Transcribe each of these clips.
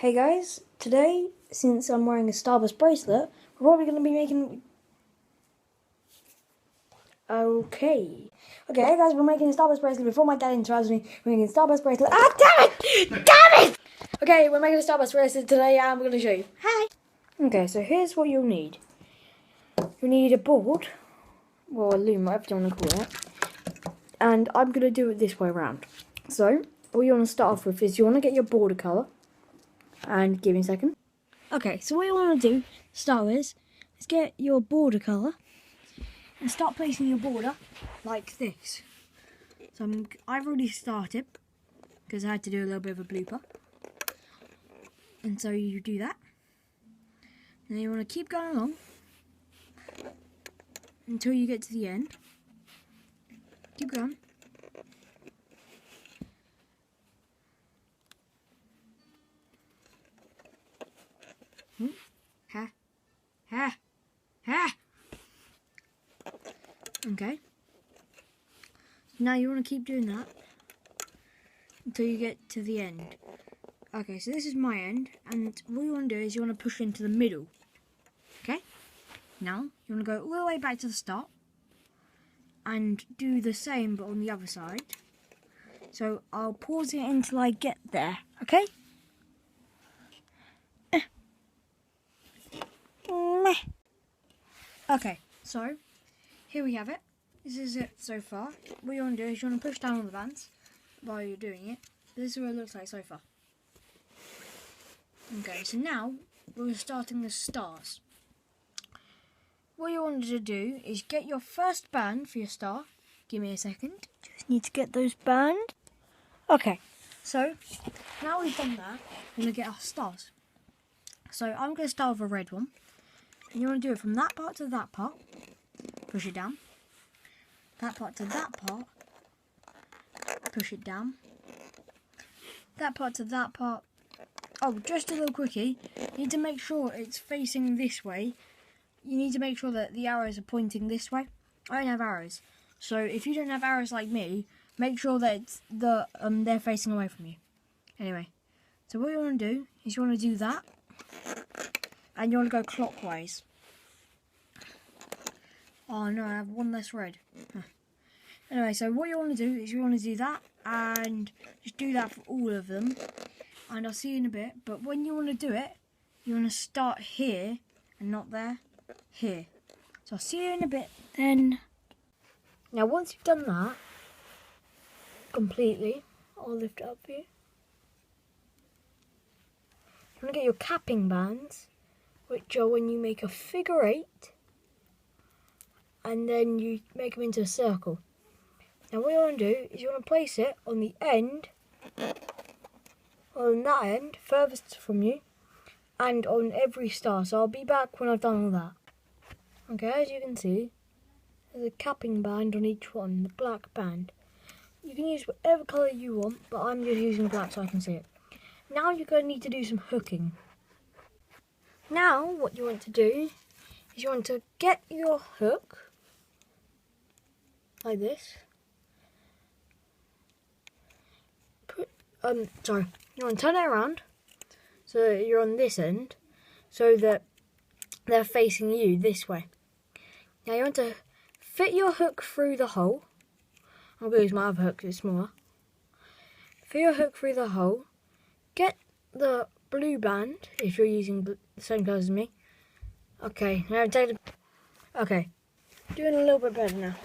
Hey guys, today, since I'm wearing a Starburst bracelet, we're probably going to be making... Okay, hey guys, we're making a Starburst bracelet. Before my dad interrupts me, we're making a Starburst bracelet. Ah, damn it! Damn it! Okay, we're making a Starburst bracelet today and we're going to show you. Hi! Okay, so here's what you'll need. You'll need a board, or a loom, whatever you want to call it. And I'm going to do it this way around. So, what you want to start off with is you want to get your border colour. And give me a second. Okay, so what you want to do, start with, is get your border colour and start placing your border like this. So I've already started because I had to do a little bit of a blooper. And so you do that. And then you want to keep going along until you get to the end. Keep going. Ha. Ha. Ha. Okay. Now you want to keep doing that until you get to the end. Okay, so this is my end, and what you want to do is you want to push into the middle. Okay? Now, you want to go all the way back to the start and do the same but on the other side. So I'll pause it until I get there, okay? Okay, so here we have it. This is it so far. What you want to do is you want to push down on the bands while you're doing it. This is what it looks like so far. Okay, so now we're starting the stars. What you want to do is get your first band for your star. Give me a second. Just need to get those bands. Okay, so now we've done that, we're going to get our stars. So I'm going to start with a red one. And you want to do it from that part to that part. Push it down. That part to that part. Push it down. That part to that part. Oh, just a little quickie. You need to make sure it's facing this way. You need to make sure that the arrows are pointing this way. I don't have arrows. So if you don't have arrows like me, make sure that it's they're facing away from you. Anyway, so what you want to do is you want to do that. And you want to go clockwise. Oh no, I have one less red. Huh. Anyway, so what you want to do is you want to do that and just do that for all of them. And I'll see you in a bit. But when you want to do it, you want to start here and not there. Here. So I'll see you in a bit then. Now once you've done that completely, I'll lift it up for you. You want to get your capping bands, which are when you make a figure 8 and then you make them into a circle. Now what you want to do is you want to place it on the end, on that end, furthest from you, and on every star. So I'll be back when I've done all that. Okay, as you can see, there's a capping band on each one, the black band. You can use whatever colour you want, but I'm just using black so I can see it. Now you're going to need to do some hooking. Now what you want to do is you want to get your hook like this. You want to turn it around so that you're on this end, so that they're facing you this way. Now you want to fit your hook through the hole. I'm going to use my other hook because it's smaller. Fit your hook through the hole. Get the blue band if you're using the same colours as me. Okay, now okay, doing a little bit better now.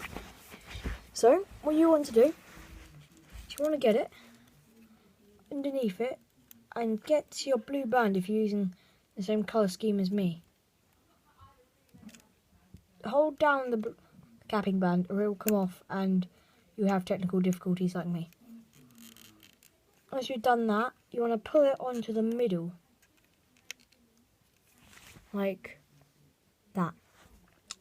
So what you want to do is you want to get it underneath it and get your blue band if you're using the same colour scheme as me. Hold down the capping band or it will come off and you have technical difficulties like me. Once you've done that, you want to pull it onto the middle. Like that.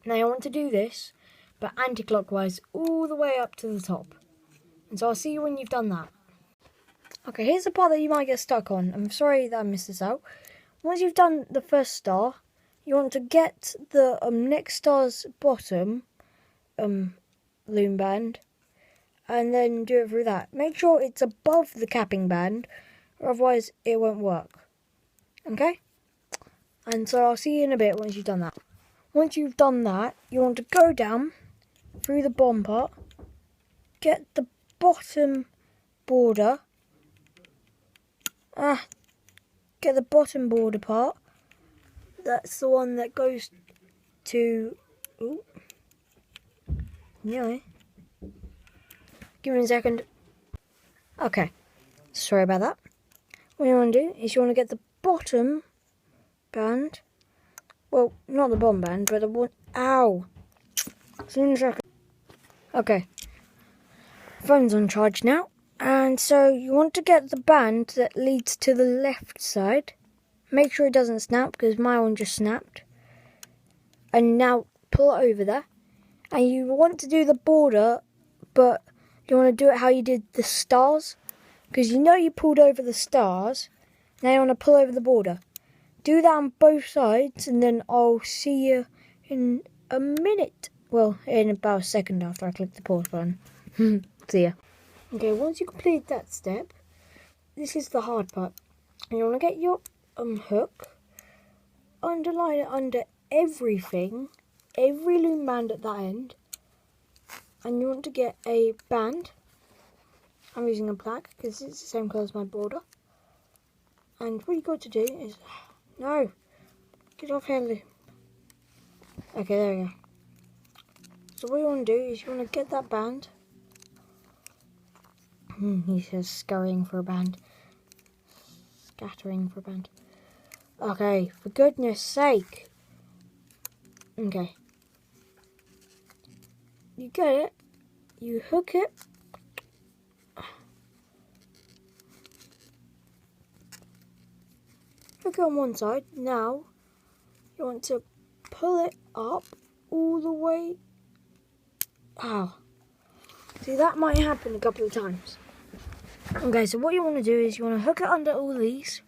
Now you want to do this, but anti-clockwise all the way up to the top. And so I'll see you when you've done that. Okay, here's the part that you might get stuck on. I'm sorry that I missed this out. Once you've done the first star, you want to get the next star's bottom loom band and then do it through that. Make sure it's above the capping band, or otherwise it won't work. Okay? And so I'll see you in a bit once you've done that. Once you've done that, you want to go down through the bottom part, get the bottom border, get the bottom border part. That's the one that goes to, nearly. Give me a second. Okay, sorry about that. What you want to do is you want to get the bottom band. Well, not the bottom band, but the one. Ow! See you in a second. Okay. Phone's on charge now. And so you want to get the band that leads to the left side. Make sure it doesn't snap because my one just snapped. And now pull it over there. And you want to do the border, but you want to do it how you did the stars. Because you know you pulled over the stars. Now you want to pull over the border. Do that on both sides and then I'll see you in a minute. Well, in about a second after I click the pause button. See ya. Okay, once you complete that step, this is the hard part. You want to get your hook, underline it under everything, every loom band at that end, and you want to get a band. I'm using a black because it's the same colour as my border. And what you got to do is, no, get off here. Okay, there we go. So what you want to do is you want to get that band. He says scurrying for a band. Scattering for a band. Okay, for goodness sake. Okay. You get it. You hook it. Hook it on one side. Now, you want to pull it up all the way. Ow. See, that might happen a couple of times. Okay, so what you want to do is you want to hook it under all these.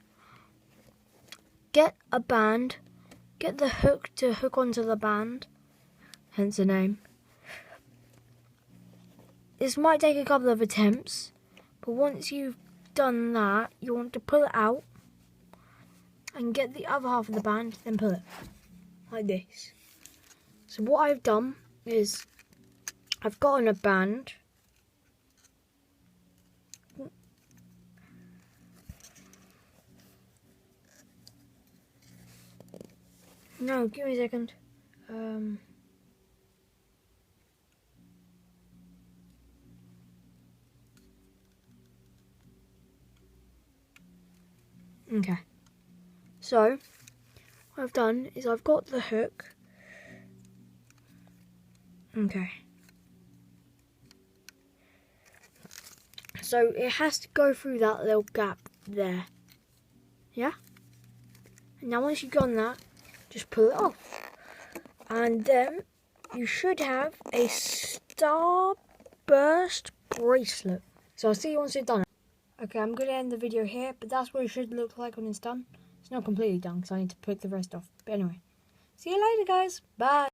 Get a band. Get the hook to hook onto the band. Hence the name. This might take a couple of attempts. But once you've done that, you want to pull it out. And get the other half of the band, then pull it. Like this. So what I've done is I've gotten a band. No, give me a second. Okay. So, what I've done is I've got the hook. Okay. So it has to go through that little gap there. Yeah? And now once you've done that, just pull it off. And then you should have a Starburst bracelet. So I'll see you once you've done it. Okay, I'm going to end the video here, but that's what it should look like when it's done. It's not completely done because I need to put the rest off. But anyway, see you later guys. Bye.